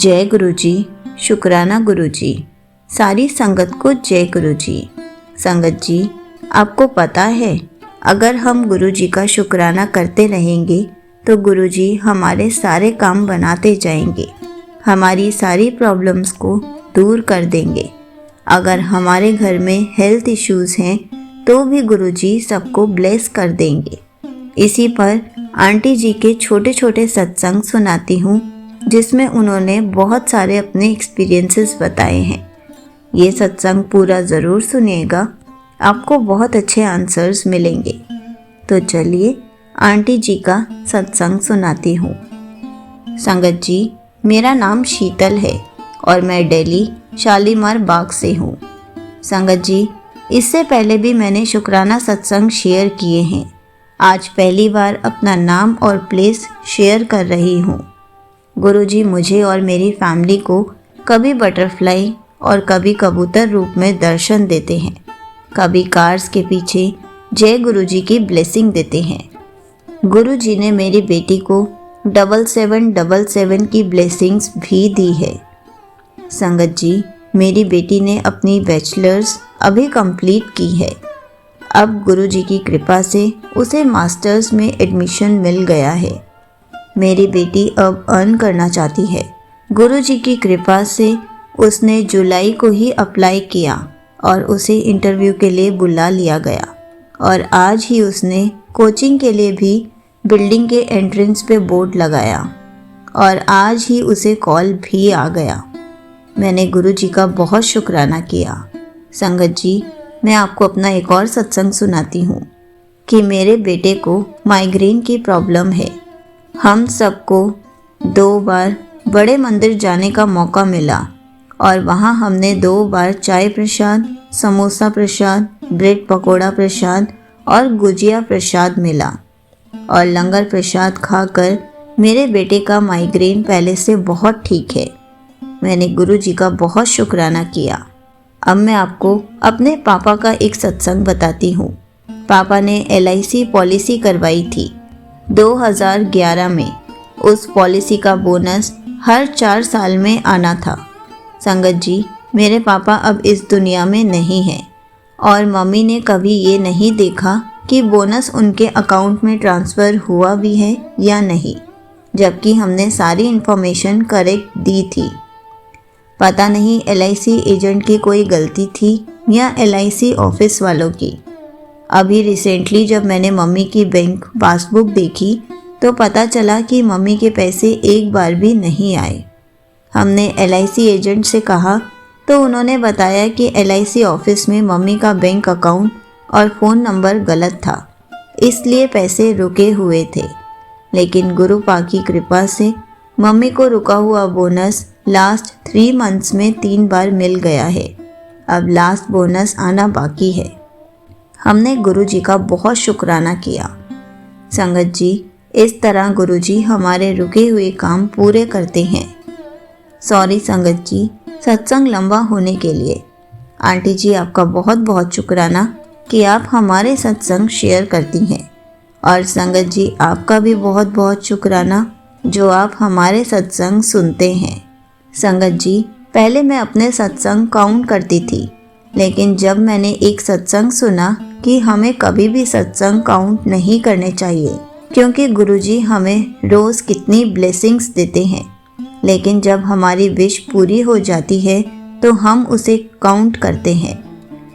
जय गुरु जी। शुक्राना गुरु जी। सारी संगत को जय गुरु जी। संगत जी, आपको पता है, अगर हम गुरु जी का शुक्राना करते रहेंगे तो गुरु जी हमारे सारे काम बनाते जाएंगे, हमारी सारी प्रॉब्लम्स को दूर कर देंगे। अगर हमारे घर में हेल्थ इश्यूज़ हैं तो भी गुरु जी सबको ब्लेस कर देंगे। इसी पर आंटी जी के छोटे छोटे सत्संग सुनाती हूँ, जिसमें उन्होंने बहुत सारे अपने एक्सपीरियंसेस बताए हैं। ये सत्संग पूरा ज़रूर सुनिएगा, आपको बहुत अच्छे आंसर्स मिलेंगे। तो चलिए आंटी जी का सत्संग सुनाती हूँ। संगत जी, मेरा नाम शीतल है और मैं दिल्ली शालीमार बाग से हूँ। संगत जी, इससे पहले भी मैंने शुक्राना सत्संग शेयर किए हैं। आज पहली बार अपना नाम और प्लेस शेयर कर रही हूँ। गुरुजी मुझे और मेरी फैमिली को कभी बटरफ्लाई और कभी कबूतर रूप में दर्शन देते हैं, कभी कार्स के पीछे जय गुरुजी की ब्लेसिंग देते हैं। गुरुजी ने मेरी बेटी को 7777 की ब्लेसिंग्स भी दी है। संगत जी, मेरी बेटी ने अपनी बैचलर्स अभी कंप्लीट की है। अब गुरुजी की कृपा से उसे मास्टर्स में एडमिशन मिल गया है। मेरी बेटी अब अर्न करना चाहती है। गुरुजी की कृपा से उसने जुलाई को ही अप्लाई किया और उसे इंटरव्यू के लिए बुला लिया गया और आज ही उसने कोचिंग के लिए भी बिल्डिंग के एंट्रेंस पे बोर्ड लगाया और आज ही उसे कॉल भी आ गया। मैंने गुरुजी का बहुत शुक्राना किया। संगत जी, मैं आपको अपना एक और सत्संग सुनाती हूँ कि मेरे बेटे को माइग्रेन की प्रॉब्लम है। हम सबको 2 बार बड़े मंदिर जाने का मौका मिला और वहाँ हमने 2 बार चाय प्रसाद, समोसा प्रसाद, ब्रेड पकोड़ा प्रसाद और गुजिया प्रसाद मिला और लंगर प्रसाद खाकर मेरे बेटे का माइग्रेन पहले से बहुत ठीक है। मैंने गुरुजी का बहुत शुक्राना किया। अब मैं आपको अपने पापा का एक सत्संग बताती हूँ। पापा ने LIC पॉलिसी करवाई थी 2011 में। उस पॉलिसी का बोनस हर 4 साल में आना था। संगत जी, मेरे पापा अब इस दुनिया में नहीं हैं और मम्मी ने कभी ये नहीं देखा कि बोनस उनके अकाउंट में ट्रांसफ़र हुआ भी है या नहीं, जबकि हमने सारी इन्फॉर्मेशन करेक्ट दी थी। पता नहीं LIC एजेंट की कोई गलती थी या LIC ऑफिस वालों की। अभी रिसेंटली जब मैंने मम्मी की बैंक पासबुक देखी तो पता चला कि मम्मी के पैसे एक बार भी नहीं आए। हमने LIC एजेंट से कहा तो उन्होंने बताया कि LIC ऑफिस में मम्मी का बैंक अकाउंट और फ़ोन नंबर गलत था, इसलिए पैसे रुके हुए थे। लेकिन गुरु पाक की कृपा से मम्मी को रुका हुआ बोनस लास्ट 3 मंथ्स में 3 बार मिल गया है। अब लास्ट बोनस आना बाकी है। हमने गुरुजी का बहुत शुक्राना किया। संगत जी, इस तरह गुरुजी हमारे रुके हुए काम पूरे करते हैं। सॉरी संगत जी, सत्संग लंबा होने के लिए। आंटी जी, आपका बहुत बहुत शुक्राना कि आप हमारे सत्संग शेयर करती हैं और संगत जी, आपका भी बहुत बहुत शुक्राना जो आप हमारे सत्संग सुनते हैं। संगत जी, पहले मैं अपने सत्संग काउंट करती थी, लेकिन जब मैंने एक सत्संग सुना कि हमें कभी भी सत्संग काउंट नहीं करने चाहिए, क्योंकि गुरुजी हमें रोज़ कितनी ब्लेसिंग्स देते हैं, लेकिन जब हमारी विश पूरी हो जाती है तो हम उसे काउंट करते हैं।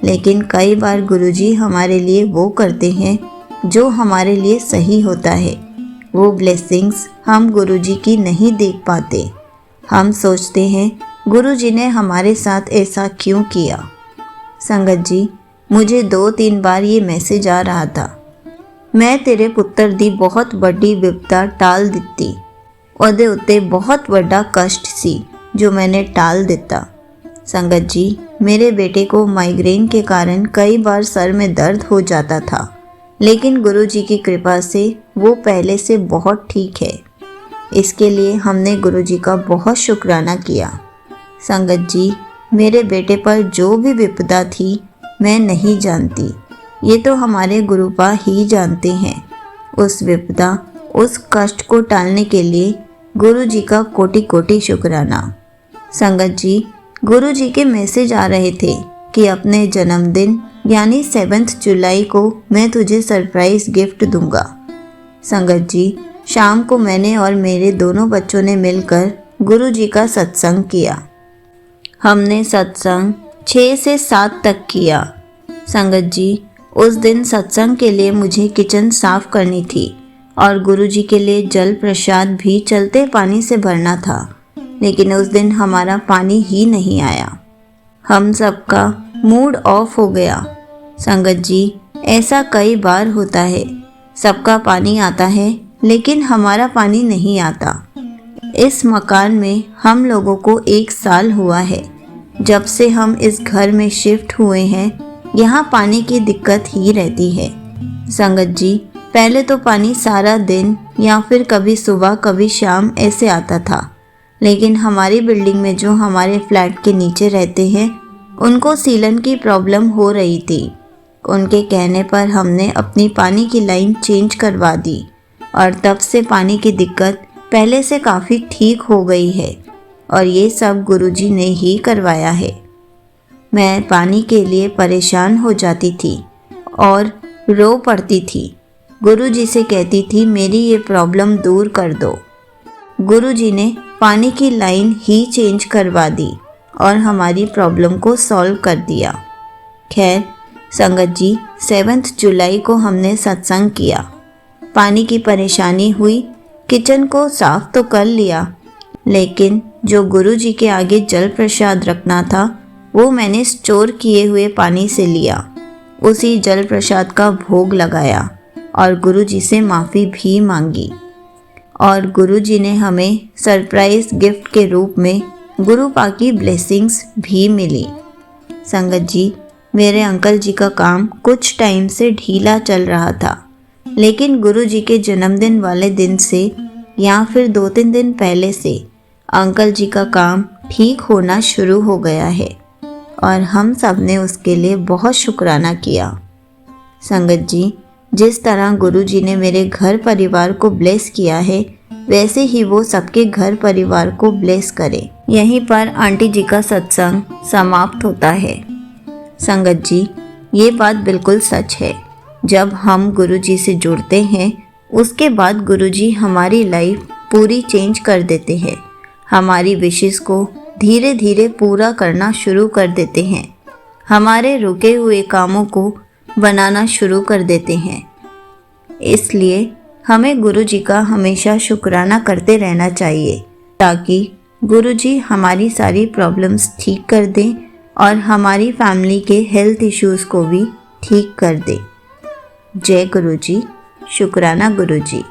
लेकिन कई बार गुरुजी हमारे लिए वो करते हैं जो हमारे लिए सही होता है। वो ब्लेसिंग्स हम गुरुजी की नहीं देख पाते। हम सोचते हैं गुरुजी ने हमारे साथ ऐसा क्यों किया। संगत जी, मुझे 2-3 बार ये मैसेज आ रहा था, मैं तेरे पुत्र दी बहुत बड़ी विपदा टाल दिती, ਉਹਦੇ ਉੱਤੇ बहुत बड़ा कष्ट सी जो मैंने टाल दिता। संगत जी, मेरे बेटे को माइग्रेन के कारण कई बार सर में दर्द हो जाता था, लेकिन गुरुजी की कृपा से वो पहले से बहुत ठीक है। इसके लिए हमने गुरुजी का बहुत शुक्राना किया। संगत जी, मेरे बेटे पर जो भी विपदा थी मैं नहीं जानती, ये तो हमारे गुरुपा ही जानते हैं। उस विपदा, उस कष्ट को टालने के लिए गुरु जी का कोटि कोटि शुक्राना। संगत जी, गुरु जी के मैसेज आ रहे थे कि अपने जन्मदिन यानी 7 जुलाई को मैं तुझे सरप्राइज गिफ्ट दूंगा। संगत जी, शाम को मैंने और मेरे दोनों बच्चों ने मिलकर गुरु जी का सत्संग किया। हमने सत्संग 6 से 7 तक किया। संगत जी, उस दिन सत्संग के लिए मुझे किचन साफ करनी थी और गुरु जी के लिए जल प्रसाद भी चलते पानी से भरना था, लेकिन उस दिन हमारा पानी ही नहीं आया। हम सबका मूड ऑफ हो गया। संगत जी, ऐसा कई बार होता है, सबका पानी आता है लेकिन हमारा पानी नहीं आता। इस मकान में हम लोगों को 1 साल हुआ है। जब से हम इस घर में शिफ्ट हुए हैं, यहाँ पानी की दिक्कत ही रहती है। संगत जी, पहले तो पानी सारा दिन या फिर कभी सुबह कभी शाम ऐसे आता था, लेकिन हमारी बिल्डिंग में जो हमारे फ्लैट के नीचे रहते हैं उनको सीलन की प्रॉब्लम हो रही थी। उनके कहने पर हमने अपनी पानी की लाइन चेंज करवा दी और तब से पानी की दिक्कत पहले से काफ़ी ठीक हो गई है और ये सब गुरुजी ने ही करवाया है। मैं पानी के लिए परेशान हो जाती थी और रो पड़ती थी। गुरुजी से कहती थी मेरी ये प्रॉब्लम दूर कर दो। गुरुजी ने पानी की लाइन ही चेंज करवा दी और हमारी प्रॉब्लम को सॉल्व कर दिया। खैर संगत जी, 7 जुलाई को हमने सत्संग किया। पानी की परेशानी हुई, किचन को साफ तो कर लिया, लेकिन जो गुरुजी के आगे जल प्रसाद रखना था वो मैंने स्टोर किए हुए पानी से लिया। उसी जल प्रसाद का भोग लगाया और गुरुजी से माफ़ी भी मांगी और गुरुजी ने हमें सरप्राइज गिफ्ट के रूप में गुरु पाक की ब्लेसिंग्स भी मिली। संगत जी, मेरे अंकल जी का काम कुछ टाइम से ढीला चल रहा था, लेकिन गुरुजी के जन्मदिन वाले दिन से या फिर 2-3 दिन पहले से अंकल जी का काम ठीक होना शुरू हो गया है और हम सब ने उसके लिए बहुत शुक्राना किया। संगत जी, जिस तरह गुरुजी ने मेरे घर परिवार को ब्लेस किया है, वैसे ही वो सबके घर परिवार को ब्लेस करे। यहीं पर आंटी जी का सत्संग समाप्त होता है। संगत जी, ये बात बिल्कुल सच है। जब हम गुरुजी से जुड़ते हैं, उसके बाद गुरुजी हमारी लाइफ पूरी चेंज कर देते हैं। हमारी विशेस को धीरे धीरे पूरा करना शुरू कर देते हैं। हमारे रुके हुए कामों को बनाना शुरू कर देते हैं। इसलिए हमें गुरुजी का हमेशा शुक्राना करते रहना चाहिए, ताकि गुरुजी हमारी सारी प्रॉब्लम्स ठीक कर दें और हमारी फैमिली के हेल्थ इश्यूज़ को भी ठीक कर दें। जय गुरुजी, शुक्राना गुरुजी।